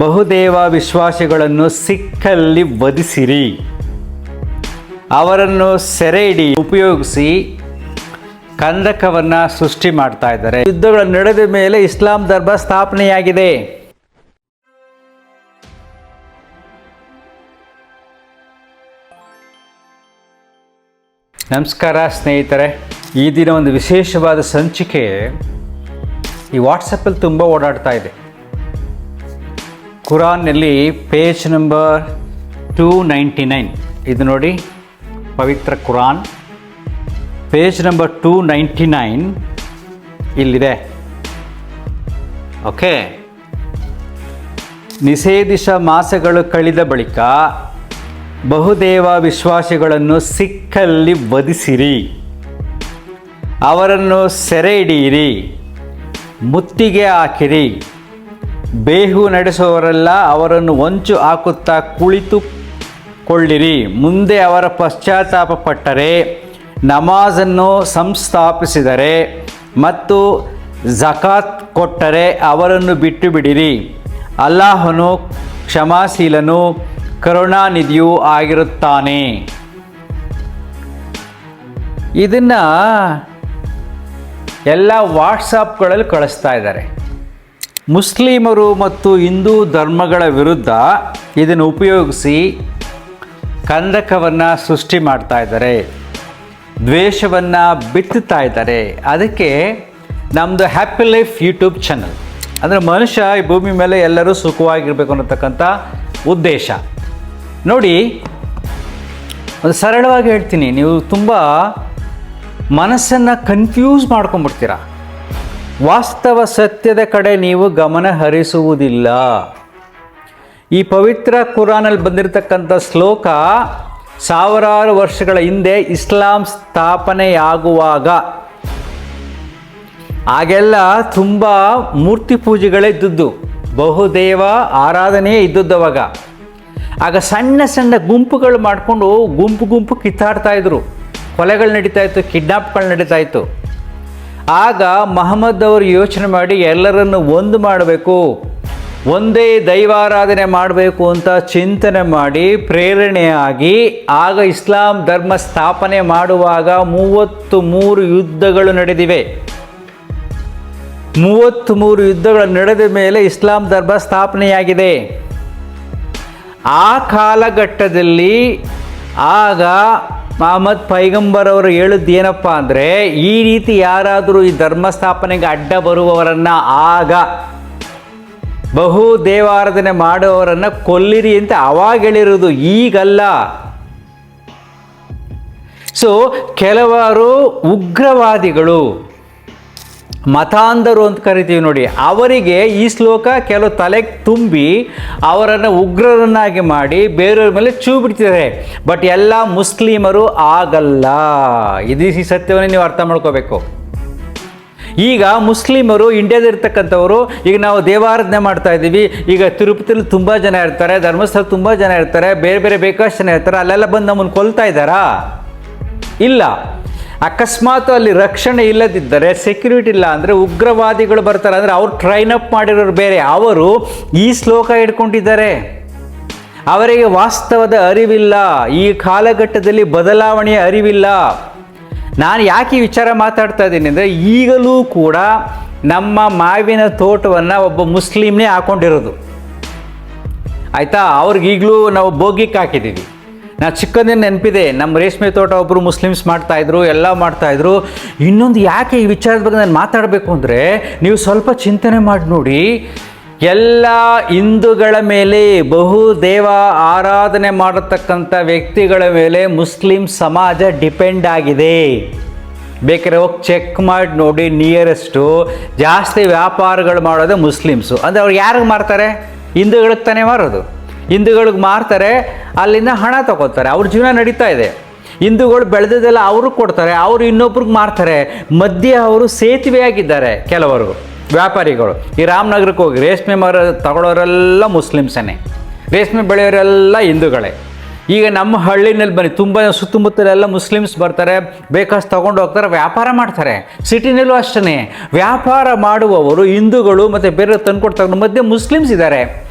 ಬಹುದೇವ ವಿಶ್ವಾಸಿಗಳನ್ನು ಸಿಕ್ಕಲ್ಲಿ ವಧಿಸಿರಿ, ಅವರನ್ನು ಸೆರೆ ಹಿಡಿ ಉಪಯೋಗಿಸಿ ಕಂದಕವನ್ನು ಸೃಷ್ಟಿ ಮಾಡ್ತಾ ಇದ್ದಾರೆ. ಯುದ್ಧಗಳು ನಡೆದ ಮೇಲೆ ಇಸ್ಲಾಂ ಧರ್ಮ ಸ್ಥಾಪನೆಯಾಗಿದೆ. ನಮಸ್ಕಾರ ಸ್ನೇಹಿತರೆ, ಈ ದಿನ ಒಂದು ವಿಶೇಷವಾದ ಸಂಚಿಕೆ ಈ ವಾಟ್ಸಪ್ಪಲ್ಲಿ ತುಂಬ ಓಡಾಡ್ತಾ ಇದೆ. ಕುರಾನ್ನಲ್ಲಿ ಪೇಜ್ ನಂಬರ್ 299 ಇದು ನೋಡಿ, ಪವಿತ್ರ ಕುರಾನ್ ಪೇಜ್ ನಂಬರ್ 299 ಇಲ್ಲಿದೆ. ಓಕೆ, ನಿಷೇಧಿತ ಮಾಸಗಳು ಕಳೆದ ಬಳಿಕ ಬಹುದೇವ ವಿಶ್ವಾಸಿಗಳನ್ನು ಸಿಕ್ಕಲ್ಲಿ ವಧಿಸಿರಿ, ಅವರನ್ನು ಸೆರೆ ಹಿಡಿಯಿರಿ, ಮುತ್ತಿಗೆ ಹಾಕಿರಿ. ಬೇಹು ನಡೆಸುವವರೆಲ್ಲ ಅವರನ್ನು ಹೊಂಚು ಹಾಕುತ್ತಾ ಕುಳಿತುಕೊಳ್ಳಿರಿ. ಮುಂದೆ ಅವರ ಪಶ್ಚಾತ್ತಾಪ ಪಟ್ಟರೆ, ನಮಾಜನ್ನು ಸಂಸ್ಥಾಪಿಸಿದರೆ ಮತ್ತು ಜಕಾತ್ ಕೊಟ್ಟರೆ ಅವರನ್ನು ಬಿಟ್ಟು ಬಿಡಿರಿ. ಅಲ್ಲಾಹನು ಕ್ಷಮಾಶೀಲನು ಕರುಣಾನಿಧಿಯೂ ಆಗಿರುತ್ತಾನೆ. ಇದನ್ನು ಎಲ್ಲ ವಾಟ್ಸಾಪ್ಗಳಲ್ಲಿ ಕಳಿಸ್ತಾ ಇದ್ದಾರೆ. ಮುಸ್ಲಿಮರು ಮತ್ತು ಹಿಂದೂ ಧರ್ಮಗಳ ವಿರುದ್ಧ ಇದನ್ನು ಉಪಯೋಗಿಸಿ ಕಂದಕವನ್ನು ಸೃಷ್ಟಿ ಮಾಡ್ತಾ ಇದ್ದಾರೆ, ದ್ವೇಷವನ್ನು ಬಿತ್ತುತ್ತಾ ಇದ್ದಾರೆ. ಅದಕ್ಕೆ ನಮ್ಮದು ಹ್ಯಾಪಿ ಲೈಫ್ ಯೂಟ್ಯೂಬ್ ಚಾನಲ್, ಅಂದರೆ ಮನುಷ್ಯ ಈ ಭೂಮಿ ಮೇಲೆ ಎಲ್ಲರೂ ಸುಖವಾಗಿರಬೇಕು ಅನ್ನತಕ್ಕಂಥ ಉದ್ದೇಶ. ನೋಡಿ, ಒಂದು ಸರಳವಾಗಿ ಹೇಳ್ತೀನಿ, ನೀವು ತುಂಬ ಮನಸ್ಸನ್ನು ಕನ್ಫ್ಯೂಸ್ ಮಾಡ್ಕೊಂಡ್ಬಿಡ್ತೀರ. ವಾಸ್ತವ ಸತ್ಯದ ಕಡೆ ನೀವು ಗಮನ ಹರಿಸುವುದಿಲ್ಲ. ಈ ಪವಿತ್ರ ಕುರಾನಲ್ಲಿ ಬಂದಿರತಕ್ಕಂಥ ಶ್ಲೋಕ ಸಾವಿರಾರು ವರ್ಷಗಳ ಹಿಂದೆ ಇಸ್ಲಾಂ ಸ್ಥಾಪನೆಯಾಗುವಾಗ, ಆಗೆಲ್ಲ ತುಂಬ ಮೂರ್ತಿ ಪೂಜೆಗಳೇ ಇದ್ದದ್ದು, ಬಹುದೇವ ಆರಾಧನೆ ಇದ್ದದ್ದು. ಆಗ ಸಣ್ಣ ಸಣ್ಣ ಗುಂಪುಗಳು ಮಾಡಿಕೊಂಡು ಗುಂಪು ಕಿತ್ತಾಡ್ತಾಯಿದ್ರು, ಕೊಲೆಗಳು ನಡೀತಾಯಿತ್ತು, ಕಿಡ್ನಾಪ್ಗಳು ನಡೀತಾಯಿತ್ತು. ಆಗ ಮಹಮ್ಮದ್ ಅವರು ಯೋಚನೆ ಮಾಡಿ ಎಲ್ಲರನ್ನು ಒಂದು ಮಾಡಬೇಕು, ಒಂದೇ ದೈವಾರಾಧನೆ ಮಾಡಬೇಕು ಅಂತ ಚಿಂತನೆ ಮಾಡಿ ಪ್ರೇರಣೆಯಾಗಿ ಆಗ ಇಸ್ಲಾಂ ಧರ್ಮ ಸ್ಥಾಪನೆ ಮಾಡುವಾಗ 33 ಯುದ್ಧಗಳು ನಡೆದಿವೆ. 33 ಯುದ್ಧಗಳು ನಡೆದ ಮೇಲೆ ಇಸ್ಲಾಂ ಧರ್ಮ ಸ್ಥಾಪನೆಯಾಗಿದೆ. ಆ ಕಾಲಘಟ್ಟದಲ್ಲಿ ಆಗ ಮಹಮ್ಮದ್ ಪೈಗಂಬರ್ ಅವರು ಹೇಳಿದ್ದು ಏನಪ್ಪ ಅಂದರೆ, ಈ ರೀತಿ ಯಾರಾದರೂ ಈ ಧರ್ಮ ಸ್ಥಾಪನೆಗೆ ಅಡ್ಡ ಬರುವವರನ್ನು, ಆಗ ಬಹು ದೇವಾರಾಧನೆ ಮಾಡುವವರನ್ನು ಕೊಲ್ಲಿರಿ ಅಂತ ಅವಾಗ ಹೇಳಿರೋದು, ಈಗಲ್ಲ. ಸೊ ಕೆಲವರು ಉಗ್ರವಾದಿಗಳು, ಮತಾಂಧರು ಅಂತ ಕರಿತೀವಿ ನೋಡಿ, ಅವರಿಗೆ ಈ ಶ್ಲೋಕ ಕೆಲವು ತಲೆಗೆ ತುಂಬಿ ಅವರನ್ನು ಉಗ್ರರನ್ನಾಗಿ ಮಾಡಿ ಬೇರೆಯವ್ರ ಮೇಲೆ ಚೂ ಬಿಡ್ತಿದ್ದಾರೆ. ಬಟ್ ಎಲ್ಲ ಮುಸ್ಲಿಮರು ಆಗಲ್ಲ. ಇದು ಈ ಸತ್ಯವನ್ನು ನೀವು ಅರ್ಥ ಮಾಡ್ಕೋಬೇಕು. ಈಗ ಮುಸ್ಲಿಮರು ಇಂಡಿಯಾದಲ್ಲಿರ್ತಕ್ಕಂಥವರು, ಈಗ ನಾವು ದೇವಾರಾಧನೆ ಮಾಡ್ತಾ ಇದ್ದೀವಿ. ಈಗ ತಿರುಪತಿಯಲ್ಲಿ ತುಂಬ ಜನ ಇರ್ತಾರೆ, ಧರ್ಮಸ್ಥಳ ತುಂಬ ಜನ ಇರ್ತಾರೆ, ಬೇರೆ ಬೇರೆ ಬೇಕಾದಷ್ಟು ಜನ ಇರ್ತಾರೆ. ಅಲ್ಲೆಲ್ಲ ಬಂದು ನಮ್ಮನ್ನು ಕೊಲ್ತಾ ಇದ್ದಾರಾ? ಇಲ್ಲ. ಅಕಸ್ಮಾತ್ ಅಲ್ಲಿ ರಕ್ಷಣೆ ಇಲ್ಲದಿದ್ದರೆ, ಸೆಕ್ಯೂರಿಟಿ ಇಲ್ಲ ಅಂದರೆ ಉಗ್ರವಾದಿಗಳು ಬರ್ತಾರೆ. ಅಂದರೆ ಅವ್ರು ಟ್ರೈನ್ ಅಪ್ ಮಾಡಿರೋರು ಬೇರೆ, ಅವರು ಈ ಶ್ಲೋಕ ಹಿಡ್ಕೊಂಡಿದ್ದಾರೆ. ಅವರಿಗೆ ವಾಸ್ತವದ ಅರಿವಿಲ್ಲ, ಈ ಕಾಲಘಟ್ಟದಲ್ಲಿ ಬದಲಾವಣೆಯ ಅರಿವಿಲ್ಲ. ನಾನು ಯಾಕೆ ಈ ವಿಚಾರ ಮಾತಾಡ್ತಾ ಇದ್ದೀನಿ ಅಂದರೆ, ಈಗಲೂ ಕೂಡ ನಮ್ಮ ಮಾವಿನ ತೋಟವನ್ನು ಒಬ್ಬ ಮುಸ್ಲಿಮ್ನೇ ಹಾಕ್ಕೊಂಡಿರೋದು, ಆಯಿತಾ? ಅವ್ರಿಗೀಗಲೂ ನಾವು ಬೋಗಿಕ್ಕೆ ಹಾಕಿದ್ದೀವಿ. ನಾನು ಚಿಕ್ಕಂದಿನ ನೆನಪಿದೆ, ನಮ್ಮ ರೇಷ್ಮೆ ತೋಟ ಒಬ್ಬರು ಮುಸ್ಲಿಮ್ಸ್ ಮಾಡ್ತಾಯಿದ್ರು, ಎಲ್ಲ ಮಾಡ್ತಾಯಿದ್ರು. ಇನ್ನೊಂದು ಯಾಕೆ ಈ ವಿಚಾರದ ಬಗ್ಗೆ ನಾನು ಮಾತಾಡಬೇಕು ಅಂದರೆ, ನೀವು ಸ್ವಲ್ಪ ಚಿಂತನೆ ಮಾಡಿ ನೋಡಿ, ಎಲ್ಲ ಹಿಂದೂಗಳ ಮೇಲೆ, ಬಹು ದೇವ ಆರಾಧನೆ ಮಾಡತಕ್ಕಂಥ ವ್ಯಕ್ತಿಗಳ ಮೇಲೆ ಮುಸ್ಲಿಂ ಸಮಾಜ ಡಿಪೆಂಡ್ ಆಗಿದೆ. ಬೇಕಾದ್ರೆ ಹೋಗಿ ಚೆಕ್ ಮಾಡಿ ನೋಡಿ, ನಿಯರೆಸ್ಟು ಜಾಸ್ತಿ ವ್ಯಾಪಾರಗಳು ಮಾಡೋದು ಮುಸ್ಲಿಮ್ಸು. ಅಂದರೆ ಅವ್ರು ಯಾರಿಗೆ ಮಾರ್ತಾರೆ? ಹಿಂದೂಗಳಿಗೆ ತಾನೇ ಮಾರೋದು. ಹಿಂದೂಗಳಿಗೆ ಮಾರ್ತಾರೆ, ಅಲ್ಲಿಂದ ಹಣ ತಗೋತಾರೆ, ಅವ್ರ ಜೀವನ ನಡೀತಾ ಇದೆ. ಹಿಂದೂಗಳು ಬೆಳೆದದೆಲ್ಲ ಅವರು ಕೊಡ್ತಾರೆ, ಅವರು ಇನ್ನೊಬ್ರಿಗೆ ಮಾರ್ತಾರೆ. ಮಧ್ಯೆ ಅವರು ಸೇತುವೆಯಾಗಿದ್ದಾರೆ ಕೆಲವರು ವ್ಯಾಪಾರಿಗಳು. ಈ ರಾಮನಗರಕ್ಕೆ ಹೋಗಿ ರೇಷ್ಮೆ ಮರ ತಗೊಳ್ಳೋರೆಲ್ಲ ಮುಸ್ಲಿಮ್ಸೇ, ರೇಷ್ಮೆ ಬೆಳೆಯೋರೆಲ್ಲ ಹಿಂದೂಗಳೇ. ಈಗ ನಮ್ಮ ಹಳ್ಳಿನಲ್ಲಿ ಬನ್ನಿ, ತುಂಬ ಸುತ್ತಮುತ್ತಲೆಲ್ಲ ಮುಸ್ಲಿಮ್ಸ್ ಬರ್ತಾರೆ, ಬೇಕಾಷ್ಟು ತೊಗೊಂಡು ಹೋಗ್ತಾರೆ, ವ್ಯಾಪಾರ ಮಾಡ್ತಾರೆ. ಸಿಟಿನಲ್ಲೂ ಅಷ್ಟೇ ವ್ಯಾಪಾರ ಮಾಡುವವರು ಹಿಂದೂಗಳು ಮತ್ತು ಬೇರೆ ತಂದುಕೊಡ್ತಾರೆ, ಮಧ್ಯೆ ಮುಸ್ಲಿಮ್ಸ್ ಇದ್ದಾರೆ.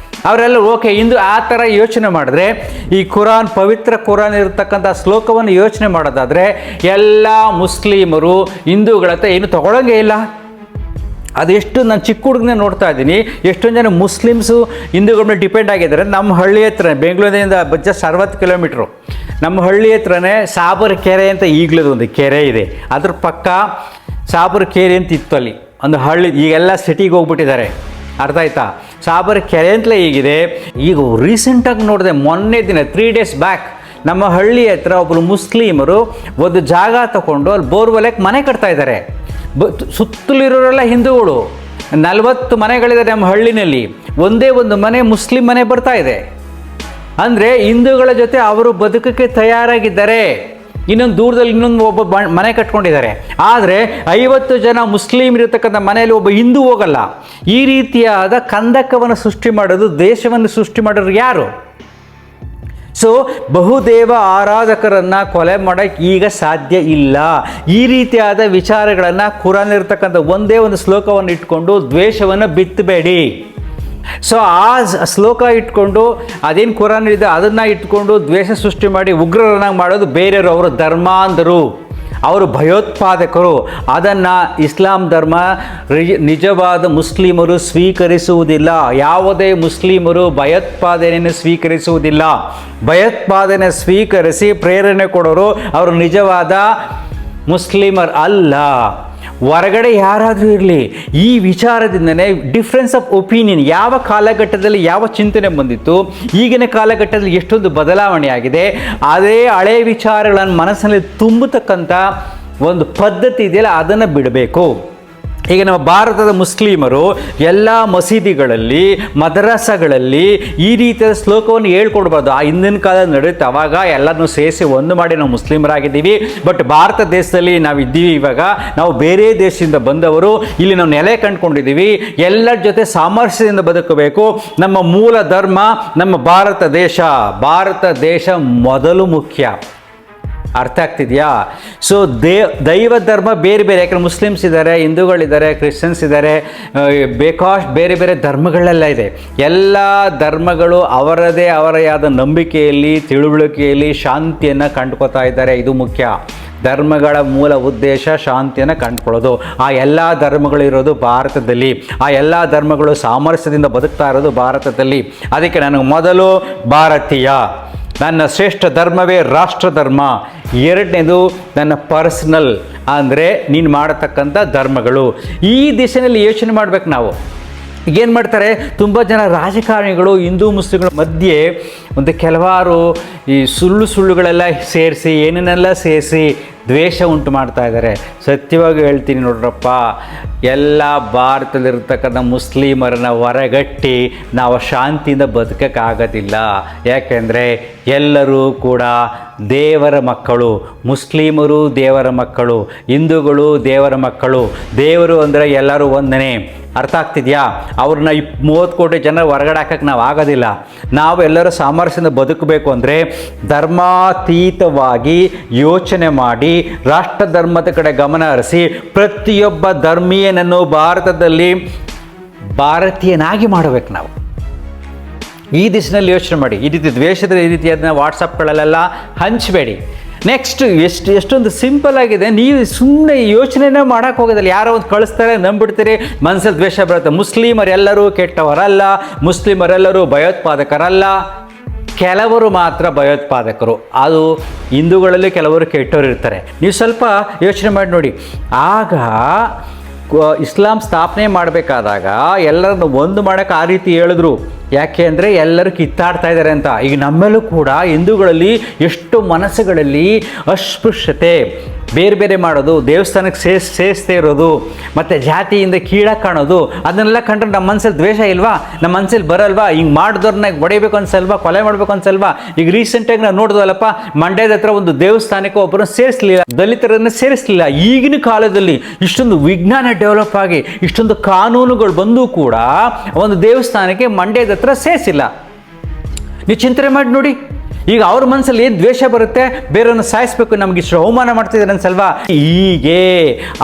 ಅವರೆಲ್ಲ ಓಕೆ ಇಂದು ಆ ಥರ ಯೋಚನೆ ಮಾಡಿದ್ರೆ ಈ ಕುರಾನ್, ಪವಿತ್ರ ಕುರಾನ್ ಇರತಕ್ಕಂಥ ಶ್ಲೋಕವನ್ನು ಯೋಚನೆ ಮಾಡೋದಾದರೆ ಎಲ್ಲ ಮುಸ್ಲಿಮರು ಹಿಂದೂಗಳ ಹತ್ರ ಏನು ತಗೊಳ್ಳೋಂಗೇ ಇಲ್ಲ. ಅದೆಷ್ಟು ನಾನು ಚಿಕ್ಕ ಹುಡುಗನೇ ನೋಡ್ತಾ ಇದ್ದೀನಿ, ಎಷ್ಟೊಂದು ಜನ ಮುಸ್ಲಿಮ್ಸು ಹಿಂದೂಗಳ ಮೇಲೆ ಡಿಪೆಂಡ್ ಆಗಿದ್ದಾರೆ. ನಮ್ಮ ಹಳ್ಳಿ ಹತ್ರ ಬೆಂಗಳೂರಿನಿಂದ ಜಸ್ಟ್ 60 ಕಿಲೋಮೀಟ್ರು ನಮ್ಮ ಹಳ್ಳಿ ಹತ್ರನೇ ಸಾಬರ್ ಕೆರೆ ಅಂತ ಈಗಲೂ ಒಂದು ಕೆರೆ ಇದೆ. ಅದ್ರ ಪಕ್ಕ ಸಾಬರ್ ಕೆರೆ ಅಂತ ಇತ್ತು ಅಲ್ಲಿ ಒಂದು ಹಳ್ಳಿ. ಈಗೆಲ್ಲ ಸಿಟಿಗೆ ಹೋಗ್ಬಿಟ್ಟಿದ್ದಾರೆ, ಅರ್ಥ ಆಯ್ತಾ? ಸಾಬರ್ ಕೆರೆ ಅಂತಲೇ ಈಗಿದೆ. ಈಗ ರೀಸೆಂಟಾಗಿ ನೋಡಿದೆ, ಮೊನ್ನೆ ದಿನ 3 days ಬ್ಯಾಕ್ ನಮ್ಮ ಹಳ್ಳಿ ಹತ್ರ ಒಬ್ಬರು ಮುಸ್ಲಿಮರು ಒಂದು ಜಾಗ ತಗೊಂಡು ಅಲ್ಲಿ ಬೋರ್ವೆಲ್ಗೆ ಮನೆ ಕಟ್ತಾ ಇದ್ದಾರೆ. ಸುತ್ತಲಿರೋರೆಲ್ಲ ಹಿಂದೂಗಳು. 40 ಮನೆಗಳಿದೆ ನಮ್ಮ ಹಳ್ಳಿನಲ್ಲಿ, ಒಂದೇ ಒಂದು ಮನೆ ಮುಸ್ಲಿಂ ಮನೆ ಬರ್ತಾ ಇದೆ. ಅಂದರೆ ಹಿಂದೂಗಳ ಜೊತೆ ಅವರು ಬದುಕಕ್ಕೆ ತಯಾರಾಗಿದ್ದಾರೆ. ಇನ್ನೊಂದು ದೂರದಲ್ಲಿ ಒಬ್ಬ ಮನೆ ಕಟ್ಕೊಂಡಿದ್ದಾರೆ. ಆದರೆ 50 ಜನ ಮುಸ್ಲಿಮ್ ಇರತಕ್ಕಂಥ ಮನೆಯಲ್ಲಿ ಒಬ್ಬ ಹಿಂದೂ ಹೋಗಲ್ಲ. ಈ ರೀತಿಯಾದ ಕಂದಕವನ್ನು ಸೃಷ್ಟಿ ಮಾಡೋದು, ದೇಶವನ್ನು ಸೃಷ್ಟಿ ಮಾಡೋರು ಯಾರು? ಸೊ ಬಹುದೇವ ಆರಾಧಕರನ್ನು ಕೊಲೆ ಮಾಡೋಕ್ಕೆ ಈಗ ಸಾಧ್ಯ ಇಲ್ಲ. ಈ ರೀತಿಯಾದ ವಿಚಾರಗಳನ್ನು ಕುರಾನ್ ಇರತಕ್ಕಂಥ ಒಂದೇ ಒಂದು ಶ್ಲೋಕವನ್ನು ಇಟ್ಕೊಂಡು ದ್ವೇಷವನ್ನು ಬಿತ್ತಬೇಡಿ. ಸೊ ಆ ಶ್ಲೋಕ ಇಟ್ಕೊಂಡು ಅದೇನು ಕುರಾನ್ ಇದೆ ಅದನ್ನು ಇಟ್ಕೊಂಡು ದ್ವೇಷ ಸೃಷ್ಟಿ ಮಾಡಿ ಉಗ್ರರನ್ನಾಗಿ ಮಾಡೋದು ಬೇರೆಯವರು. ಅವರು ಧರ್ಮಾಂಧರು, ಅವರು ಭಯೋತ್ಪಾದಕರು. ಅದನ್ನು ಇಸ್ಲಾಂ ಧರ್ಮ ನಿಜವಾದ ಮುಸ್ಲಿಮರು ಸ್ವೀಕರಿಸುವುದಿಲ್ಲ. ಯಾವುದೇ ಮುಸ್ಲಿಮರು ಭಯೋತ್ಪಾದನೆಯನ್ನು ಸ್ವೀಕರಿಸುವುದಿಲ್ಲ. ಭಯೋತ್ಪಾದನೆ ಸ್ವೀಕರಿಸಿ ಪ್ರೇರಣೆ ಕೊಡೋರು ಅವರು ನಿಜವಾದ ಮುಸ್ಲಿಮರ್ ಅಲ್ಲ. ಹೊರಗಡೆ ಯಾರಾದರೂ ಇರಲಿ, ಈ ವಿಚಾರದಿಂದನೇ ಡಿಫ್ರೆನ್ಸ್ ಆಫ್ ಒಪಿನಿಯನ್, ಯಾವ ಕಾಲಘಟ್ಟದಲ್ಲಿ ಯಾವ ಚಿಂತನೆ ಬಂದಿತ್ತು, ಈಗಿನ ಕಾಲಘಟ್ಟದಲ್ಲಿ ಎಷ್ಟೊಂದು ಬದಲಾವಣೆ ಆಗಿದೆ. ಅದೇ ಹಳೆಯ ವಿಚಾರಗಳನ್ನು ಮನಸ್ಸಿನಲ್ಲಿ ತುಂಬತಕ್ಕಂಥ ಒಂದು ಪದ್ಧತಿ ಇದೆಯಲ್ಲ, ಅದನ್ನು ಬಿಡಬೇಕು. ಈಗ ನಮ್ಮ ಭಾರತದ ಮುಸ್ಲಿಮರು ಎಲ್ಲ ಮಸೀದಿಗಳಲ್ಲಿ, ಮದರಸಾಗಳಲ್ಲಿ ಈ ರೀತಿಯ ಶ್ಲೋಕವನ್ನು ಹೇಳ್ಕೊಡ್ಬಾರ್ದು. ಆ ಹಿಂದಿನ ಕಾಲದಲ್ಲಿ ನಡೆಯುತ್ತೆ, ಅವಾಗ ಎಲ್ಲರನ್ನೂ ಸೇರಿಸಿ ಒಂದು ಮಾಡಿ ನಾವು ಮುಸ್ಲಿಮರಾಗಿದ್ದೀವಿ. ಬಟ್ ಭಾರತ ದೇಶದಲ್ಲಿ ನಾವು ಇದ್ದೀವಿ, ಇವಾಗ ನಾವು ಬೇರೆ ದೇಶದಿಂದ ಬಂದವರು, ಇಲ್ಲಿ ನಾವು ನೆಲೆ ಕಂಡುಕೊಂಡಿದ್ದೀವಿ. ಎಲ್ಲರ ಜೊತೆ ಸಾಮರಸ್ಯದಿಂದ ಬದುಕಬೇಕು. ನಮ್ಮ ಮೂಲ ಧರ್ಮ ನಮ್ಮ ಭಾರತ ದೇಶ ಮೊದಲು ಮುಖ್ಯ. ಅರ್ಥ ಆಗ್ತಿದೆಯಾ? ಸೊ ದೈವ ಧರ್ಮ ಬೇರೆ ಬೇರೆ, ಯಾಕಂದರೆ ಮುಸ್ಲಿಮ್ಸ್ ಇದ್ದಾರೆ, ಹಿಂದೂಗಳಿದ್ದಾರೆ, ಕ್ರಿಶ್ಚಿಯನ್ಸ್ ಇದ್ದಾರೆ, ಬೇರೆ ಬೇರೆ ಧರ್ಮಗಳೆಲ್ಲ ಇದೆ. ಎಲ್ಲ ಧರ್ಮಗಳು ಅವರದೇ ಅವರದಾದ ನಂಬಿಕೆಯಲ್ಲಿ, ತಿಳುವಳಿಕೆಯಲ್ಲಿ ಶಾಂತಿಯನ್ನು ಕಂಡುಕೊತಾ ಇದ್ದಾರೆ. ಇದು ಮುಖ್ಯ. ಧರ್ಮಗಳ ಮೂಲ ಉದ್ದೇಶ ಶಾಂತಿಯನ್ನು ಕಂಡುಕೊಳ್ಳೋದು. ಆ ಎಲ್ಲ ಧರ್ಮಗಳು ಇರೋದು ಭಾರತದಲ್ಲಿ. ಆ ಎಲ್ಲ ಧರ್ಮಗಳು ಸಾಮರಸ್ಯದಿಂದ ಬದುಕ್ತಾ ಇರೋದು ಭಾರತದಲ್ಲಿ. ಅದಕ್ಕೆ ನನಗೆ ಮೊದಲು ಭಾರತೀಯ, ನನ್ನ ಶ್ರೇಷ್ಠ ಧರ್ಮವೇ ರಾಷ್ಟ್ರ ಧರ್ಮ. ಎರಡನೇದು ನನ್ನ ಪರ್ಸನಲ್, ಅಂದರೆ ನೀನು ಮಾಡತಕ್ಕಂಥ ಧರ್ಮಗಳು. ಈ ದಿಶೆಯಲ್ಲಿ ಯೋಚನೆ ಮಾಡಬೇಕು ನಾವು. ಏನು ಮಾಡ್ತಾರೆ, ತುಂಬ ಜನ ರಾಜಕಾರಣಿಗಳು ಹಿಂದೂ ಮುಸ್ಲಿಮ್ಗಳ ಮಧ್ಯೆ ಒಂದು ಕೆಲವಾರು ಈ ಸುಳ್ಳುಗಳೆಲ್ಲ ಸೇರಿಸಿ, ಏನೇನೆಲ್ಲ ಸೇರಿಸಿ ದ್ವೇಷ ಉಂಟು ಮಾಡ್ತಾ ಇದ್ದಾರೆ. ಸತ್ಯವಾಗಿ ಹೇಳ್ತೀನಿ ನೋಡ್ರಪ್ಪ, ಎಲ್ಲ ಭಾರತದಲ್ಲಿರ್ತಕ್ಕಂಥ ಮುಸ್ಲಿಮರನ್ನು ಹೊರಗಟ್ಟಿ ನಾವು ಶಾಂತಿಯಿಂದ ಬದುಕೋಕ್ಕಾಗೋದಿಲ್ಲ. ಯಾಕೆಂದರೆ ಎಲ್ಲರೂ ಕೂಡ ದೇವರ ಮಕ್ಕಳು. ಮುಸ್ಲಿಮರು ದೇವರ ಮಕ್ಕಳು, ಹಿಂದೂಗಳು ದೇವರ ಮಕ್ಕಳು. ದೇವರು ಅಂದರೆ ಎಲ್ಲರೂ ಒಂದನೇ. ಅರ್ಥ ಆಗ್ತಿದೆಯಾ? ಅವ್ರನ್ನ 30 ಕೋಟಿ ಜನ ಹೊರಗಡೆ ಹಾಕಕ್ಕೆ ನಾವು ಆಗೋದಿಲ್ಲ. ನಾವು ಎಲ್ಲರೂ ಸಾಮರಸ್ಯದಿಂದ ಬದುಕಬೇಕು ಅಂದರೆ ಧರ್ಮಾತೀತವಾಗಿ ಯೋಚನೆ ಮಾಡಿ ರಾಷ್ಟ್ರ ಧರ್ಮದ ಕಡೆ ಗಮನ ಹರಿಸಿ ಪ್ರತಿಯೊಬ್ಬ ಧರ್ಮೀಯನನ್ನು ಭಾರತದಲ್ಲಿ ಭಾರತೀಯನಾಗಿ ಮಾಡಬೇಕು ನಾವು. ಈ ದಿಶೆಯಲ್ಲಿ ಯೋಚನೆ ಮಾಡಿ. ಈ ರೀತಿ ದ್ವೇಷದ ಈ ರೀತಿ ಅದನ್ನ ವಾಟ್ಸಪ್ಗಳಲ್ಲೆಲ್ಲ ಹಂಚಬೇಡಿ. ನೆಕ್ಸ್ಟ್ ಎಷ್ಟೊಂದು ಸಿಂಪಲ್ ಆಗಿದೆ. ನೀವು ಸುಮ್ಮನೆ ಯೋಚನೆನೇ ಮಾಡೋಕ್ಕೆ ಹೋಗೋದಿಲ್ಲ. ಯಾರೋ ಒಂದು ಕಳಿಸ್ತಾರೆ, ನಂಬಿಡ್ತೀರಿ, ಮನಸ್ಸಲ್ಲಿ ದ್ವೇಷ ಬರುತ್ತೆ. ಮುಸ್ಲಿಮರೆಲ್ಲರೂ ಕೆಟ್ಟವರಲ್ಲ, ಮುಸ್ಲಿಮರೆಲ್ಲರೂ ಭಯೋತ್ಪಾದಕರಲ್ಲ. ಕೆಲವರು ಮಾತ್ರ ಭಯೋತ್ಪಾದಕರು. ಅದು ಹಿಂದೂಗಳಲ್ಲಿ ಕೆಲವರು ಕೆಟ್ಟವರು ಇರ್ತಾರೆ. ನೀವು ಸ್ವಲ್ಪ ಯೋಚನೆ ಮಾಡಿ ನೋಡಿ. ಆಗ ಇಸ್ಲಾಂ ಸ್ಥಾಪನೆ ಮಾಡಬೇಕಾದಾಗ ಎಲ್ಲರನ್ನು ಒಂದು ಮಾಡೋಕ್ಕೆ ಆ ರೀತಿ ಹೇಳಿದ್ರು. ಯಾಕೆ ಅಂದರೆ ಎಲ್ಲರೂ ಕಿತ್ತಾಡ್ತಾ ಇದ್ದಾರೆ ಅಂತ. ಈಗ ನಮ್ಮಲ್ಲೂ ಕೂಡ ಹಿಂದೂಗಳಲ್ಲಿ ಎಷ್ಟು ಮನಸ್ಸುಗಳಲ್ಲಿ ಅಸ್ಪೃಶ್ಯತೆ, ಬೇರೆ ಬೇರೆ ಮಾಡೋದು, ದೇವಸ್ಥಾನಕ್ಕೆ ಸೇರಿಸ್ತೇ ಇರೋದು, ಮತ್ತು ಜಾತಿಯಿಂದ ಕೀಳಾಗಿ ಕಾಣೋದು, ಅದನ್ನೆಲ್ಲ ಕಂಡ್ರೆ ನಮ್ಮ ಮನಸ್ಸಲ್ಲಿ ದ್ವೇಷ ಇಲ್ವಾ? ನಮ್ಮ ಮನಸ್ಸಲ್ಲಿ ಬರಲ್ವಾ? ಹಿಂಗೆ ಮಾಡಿದವ್ರನ್ನ ಹೊಡಿಬೇಕು ಅನ್ಸಲ್ವಾ? ಕೊಲೆ ಮಾಡಬೇಕು ಅನ್ಸಲ್ವಾ? ಈಗ ರೀಸೆಂಟಾಗಿ ನಾವು ನೋಡಿದ್ವಲ್ಲಪ್ಪ, ಮಂಡ್ಯದ ಹತ್ರ ಒಂದು ದೇವಸ್ಥಾನಕ್ಕೆ ಒಬ್ಬರನ್ನ ಸೇರಿಸಲಿಲ್ಲ, ದಲಿತರನ್ನು ಸೇರಿಸಲಿಲ್ಲ. ಈಗಿನ ಕಾಲದಲ್ಲಿ ಇಷ್ಟೊಂದು ವಿಜ್ಞಾನ ಡೆವಲಪ್ ಆಗಿ ಇಷ್ಟೊಂದು ಕಾನೂನುಗಳು ಬಂದು ಕೂಡ ಒಂದು ದೇವಸ್ಥಾನಕ್ಕೆ ಮಂಡ್ಯದ ಹತ್ರ ಸೇರಿಸಿಲ್ಲ. ನೀವು ಚಿಂತನೆ ಮಾಡಿ ನೋಡಿ. ಈಗ ಅವ್ರ ಮನಸ್ಸಲ್ಲಿ ಏನು ದ್ವೇಷ ಬರುತ್ತೆ, ಬೇರೆಯವ್ರನ್ನ ಸಾಯಿಸಬೇಕು, ನಮ್ಗೆ ಇಷ್ಟು ಅವಮಾನ ಮಾಡ್ತಿದ್ದಾರೆ ಅನ್ಸಲ್ವಾ? ಹೀಗೆ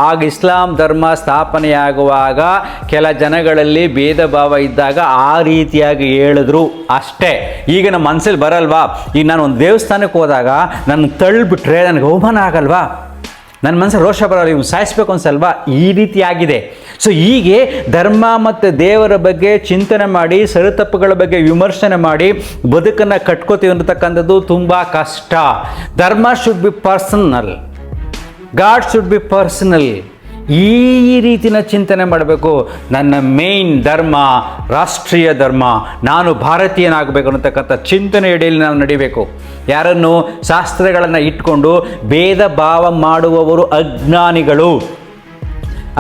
ಆಗ ಇಸ್ಲಾಂ ಧರ್ಮ ಸ್ಥಾಪನೆಯಾಗುವಾಗ ಕೆಲ ಜನಗಳಲ್ಲಿ ಭೇದ ಭಾವ ಇದ್ದಾಗ ಆ ರೀತಿಯಾಗಿ ಹೇಳಿದ್ರು ಅಷ್ಟೇ. ಈಗ ನಮ್ಮ ಮನಸ್ಸಲ್ಲಿ ಬರಲ್ವಾ? ಈಗ ನಾನು ಒಂದು ದೇವಸ್ಥಾನಕ್ಕೆ ಹೋದಾಗ ನನ್ನ ತಳ್ಳಿಬಿಟ್ರೆ ನನಗೆ ಅವಮಾನ ಆಗಲ್ವಾ? ನನ್ನ ಮನಸ್ಸಲ್ಲಿ ರೋಷ ಬರಲ್ಲ, ಇವ್ನು ಸಾಯಿಸಬೇಕು ಅನ್ಸಲ್ವಾ? ಈ ರೀತಿಯಾಗಿದೆ. ಸೊ ಹೀಗೆ ಧರ್ಮ ಮತ್ತು ದೇವರ ಬಗ್ಗೆ ಚಿಂತನೆ ಮಾಡಿ ಸರಿತಪ್ಪುಗಳ ಬಗ್ಗೆ ವಿಮರ್ಶನೆ ಮಾಡಿ ಬದುಕನ್ನು ಕಟ್ಕೋತೀವಿ ಅನ್ನತಕ್ಕಂಥದ್ದು ತುಂಬ ಕಷ್ಟ. ಧರ್ಮ should be personal, god should be personal. ಈ ರೀತಿನ ಚಿಂತನೆ ಮಾಡಬೇಕು. ನನ್ನ ಮೇನ್ ಧರ್ಮ ರಾಷ್ಟ್ರೀಯ ಧರ್ಮ, ನಾನು ಭಾರತೀಯನಾಗಬೇಕು ಅನ್ನತಕ್ಕಂಥ ಚಿಂತನೆ ಅಡಿಯಲ್ಲಿ ನಾವು ನಡಿಬೇಕು. ಯಾರನ್ನು ಶಾಸ್ತ್ರಗಳನ್ನು ಇಟ್ಕೊಂಡು ಭೇದ ಭಾವ ಮಾಡುವವರು ಅಜ್ಞಾನಿಗಳು.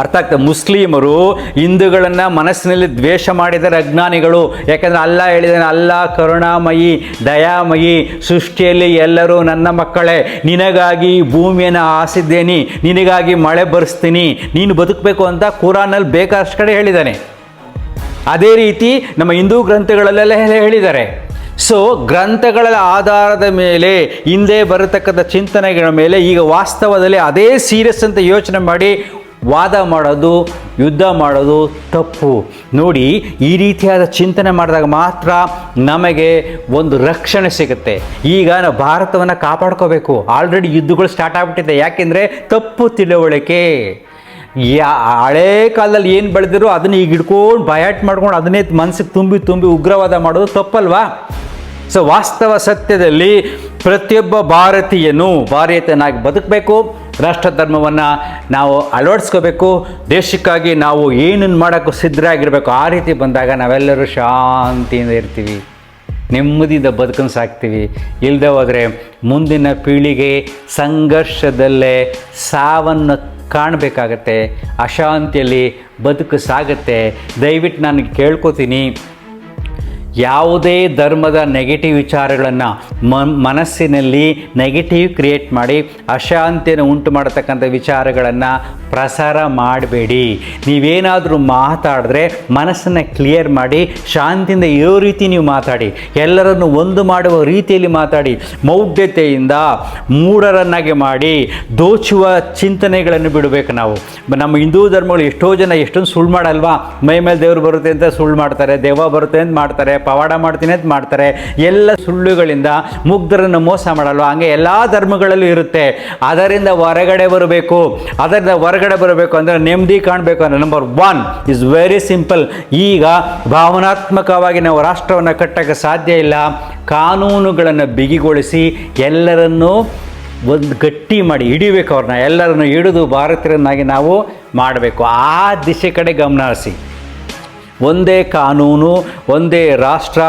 ಅರ್ಥ ಆಗ್ತದೆ? ಮುಸ್ಲಿಮರು ಹಿಂದೂಗಳನ್ನು ಮನಸ್ಸಿನಲ್ಲಿ ದ್ವೇಷ ಮಾಡಿದರೆ ಅಜ್ಞಾನಿಗಳು. ಯಾಕೆಂದರೆ ಅಲ್ಲಾ ಹೇಳಿದಾನೆ, ಅಲ್ಲಾ ಕರುಣಾಮಯಿ ದಯಾಮಯಿ, ಸೃಷ್ಟಿಯಲ್ಲಿ ಎಲ್ಲರೂ ನನ್ನ ಮಕ್ಕಳೇ, ನಿನಗಾಗಿ ಭೂಮಿಯನ್ನು ಆಸಿದ್ದೇನೆ, ನಿನಗಾಗಿ ಮಳೆ ಬರೆಸ್ತೀನಿ, ನೀನು ಬದುಕಬೇಕು ಅಂತ ಕುರಾನಲ್ಲಿ ಬೇಕಾದಷ್ಟು ಕಡೆ ಹೇಳಿದ್ದಾನೆ. ಅದೇ ರೀತಿ ನಮ್ಮ ಹಿಂದೂ ಗ್ರಂಥಗಳಲ್ಲೆಲ್ಲ ಹೇಳಿದ್ದಾರೆ. ಸೊ ಗ್ರಂಥಗಳ ಆಧಾರದ ಮೇಲೆ ಹಿಂದೆ ಬರತಕ್ಕಂಥ ಚಿಂತನೆಗಳ ಮೇಲೆ ಈಗ ವಾಸ್ತವದಲ್ಲಿ ಅದೇ ಸೀರಿಯಸ್ ಅಂತ ಯೋಚನೆ ಮಾಡಿ ವಾದ ಮಾಡೋದು, ಯುದ್ಧ ಮಾಡೋದು ತಪ್ಪು. ನೋಡಿ, ಈ ರೀತಿಯಾದ ಚಿಂತನೆ ಮಾಡಿದಾಗ ಮಾತ್ರ ನಮಗೆ ಒಂದು ರಕ್ಷಣೆ ಸಿಗುತ್ತೆ. ಈಗ ನಾವು ಭಾರತವನ್ನು ಕಾಪಾಡ್ಕೋಬೇಕು. ಆಲ್ರೆಡಿ ಯುದ್ಧಗಳು ಸ್ಟಾರ್ಟ್ ಆಗಿಬಿಟ್ಟಿದೆ. ಯಾಕೆಂದರೆ ತಪ್ಪು ತಿಳುವಳಿಕೆ. ಹಳೇ ಕಾಲದಲ್ಲಿ ಏನು ಬೆಳೆದಿರೋ ಅದನ್ನು ಈಗ ಹಿಡ್ಕೊಂಡು ಬಯಾಟ್ ಮಾಡ್ಕೊಂಡು ಅದನ್ನೇ ಮನಸ್ಸಿಗೆ ತುಂಬಿ ಉಗ್ರವಾದ ಮಾಡೋದು ತಪ್ಪಲ್ವಾ? ಸೊ ವಾಸ್ತವ ಸತ್ಯದಲ್ಲಿ ಪ್ರತಿಯೊಬ್ಬ ಭಾರತೀಯನಾಗಿ ಬದುಕಬೇಕು. ರಾಷ್ಟ್ರ ಧರ್ಮವನ್ನು ನಾವು ಅಳವಡಿಸ್ಕೋಬೇಕು. ದೇಶಕ್ಕಾಗಿ ನಾವು ಏನನ್ನು ಮಾಡೋಕ್ಕೂ ಸಿದ್ಧರಾಗಿರಬೇಕು. ಆ ರೀತಿ ಬಂದಾಗ ನಾವೆಲ್ಲರೂ ಶಾಂತಿಯಿಂದ ಇರ್ತೀವಿ, ನೆಮ್ಮದಿಯಿಂದ ಬದುಕನ್ನು ಸಾಕ್ತೀವಿ. ಇಲ್ಲದೆ ಹೋದರೆ ಮುಂದಿನ ಪೀಳಿಗೆ ಸಂಘರ್ಷದಲ್ಲೇ ಸಾವನ್ನು ಕಾಣಬೇಕಾಗತ್ತೆ, ಅಶಾಂತಿಯಲ್ಲಿ ಬದುಕು ಸಾಗುತ್ತೆ. ದಯವಿಟ್ಟು ನಾನು ಕೇಳ್ಕೊತೀನಿ, ಯಾವುದೇ ಧರ್ಮದ ನೆಗೆಟಿವ್ ವಿಚಾರಗಳನ್ನು ಮನಸ್ಸಿನಲ್ಲಿ ನೆಗೆಟಿವ್ ಕ್ರಿಯೇಟ್ ಮಾಡಿ ಅಶಾಂತಿಯನ್ನು ಉಂಟು ಮಾಡತಕ್ಕಂಥ ವಿಚಾರಗಳನ್ನು ಪ್ರಸಾರ ಮಾಡಬೇಡಿ. ನೀವೇನಾದರೂ ಮಾತಾಡಿದ್ರೆ ಮನಸ್ಸನ್ನು ಕ್ಲಿಯರ್ ಮಾಡಿ ಶಾಂತಿಯಿಂದ ಇರೋ ರೀತಿ ನೀವು ಮಾತಾಡಿ. ಎಲ್ಲರನ್ನು ಒಂದು ಮಾಡುವ ರೀತಿಯಲ್ಲಿ ಮಾತಾಡಿ. ಮೌಢ್ಯತೆಯಿಂದ ಮೂಢರನ್ನಾಗಿ ಮಾಡಿ ದೋಚುವ ಚಿಂತನೆಗಳನ್ನು ಬಿಡಬೇಕು ನಾವು. ನಮ್ಮ ಹಿಂದೂ ಧರ್ಮಗಳು ಎಷ್ಟೋ ಜನ ಎಷ್ಟೊಂದು ಸುಳ್ಳು ಮಾಡಲ್ವಾ? ಮೈ ಮೇಲೆ ದೇವರು ಬರುತ್ತೆ ಅಂತ ಸುಳ್ಳು ಮಾಡ್ತಾರೆ, ದೆವ್ವ ಬರುತ್ತೆ ಅಂತ ಮಾಡ್ತಾರೆ, ಪವಾಡ ಮಾಡ್ತೀನಿ ಅಂತ ಮಾಡ್ತಾರೆ. ಎಲ್ಲ ಸುಳ್ಳುಗಳಿಂದ ಮುಗ್ಧರನ್ನು ಮೋಸ ಮಾಡಲ್ವ? ಹಂಗೆ ಎಲ್ಲ ಧರ್ಮಗಳಲ್ಲೂ ಇರುತ್ತೆ. ಅದರಿಂದ ಹೊರಗಡೆ ಬರಬೇಕು. ಅಂದರೆ ನೆಮ್ಮದಿ ಕಾಣಬೇಕು ಅಂದರೆ ನಂಬರ್ 1 ಇಸ್ ವೆರಿ ಸಿಂಪಲ್. ಈಗ ಭಾವನಾತ್ಮಕವಾಗಿ ನಾವು ರಾಷ್ಟ್ರವನ್ನು ಕಟ್ಟಕ್ಕೆ ಸಾಧ್ಯ ಇಲ್ಲ. ಕಾನೂನುಗಳನ್ನು ಬಿಗಿಗೊಳಿಸಿ ಎಲ್ಲರನ್ನೂ ಒಂದು ಗಟ್ಟಿ ಮಾಡಿ ಹಿಡಿಬೇಕು. ಅವ್ರನ್ನ ಎಲ್ಲರನ್ನು ಹಿಡಿದು ಭಾರತೀಯರನ್ನಾಗಿ ನಾವು ಮಾಡಬೇಕು. ಆ ದಿಶೆ ಕಡೆ ಗಮನ ಹರಿಸಿ. ಒಂದೇ ಕಾನೂನು, ಒಂದೇ ರಾಷ್ಟ್ರ,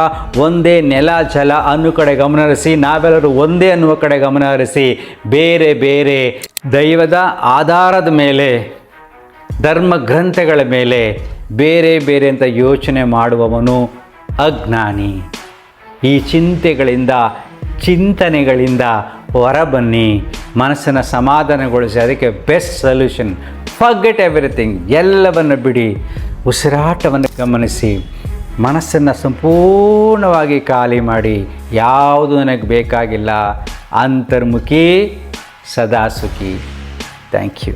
ಒಂದೇ ನೆಲ ಜಲ ಅನ್ನೋ ಕಡೆ ಗಮನ ಹರಿಸಿ. ನಾವೆಲ್ಲರೂ ಒಂದೇ ಅನ್ನುವ ಕಡೆ ಗಮನ ಹರಿಸಿ. ಬೇರೆ ಬೇರೆ ದೈವದ ಆಧಾರದ ಮೇಲೆ, ಧರ್ಮ ಗ್ರಂಥಗಳ ಮೇಲೆ ಬೇರೆ ಬೇರೆ ಅಂತ ಯೋಚನೆ ಮಾಡುವವನು ಅಜ್ಞಾನಿ. ಈ ಚಿಂತನೆಗಳಿಂದ ಹೊರಬನ್ನಿ. ಮನಸ್ಸನ್ನು ಸಮಾಧಾನಗೊಳಿಸಿ. ಅದಕ್ಕೆ ಬೆಸ್ಟ್ ಸೊಲ್ಯೂಷನ್, ಫರ್ಗೆಟ್ ಎವ್ರಿಥಿಂಗ್. ಎಲ್ಲವನ್ನು ಬಿಡಿ, ಉಸಿರಾಟವನ್ನು ಗಮನಿಸಿ, ಮನಸ್ಸನ್ನು ಸಂಪೂರ್ಣವಾಗಿ ಖಾಲಿ ಮಾಡಿ. ಯಾವುದು ನನಗೆ ಬೇಕಾಗಿಲ್ಲ, ಅಂತರ್ಮುಖಿ ಸದಾ ಸುಖಿ. Thank you.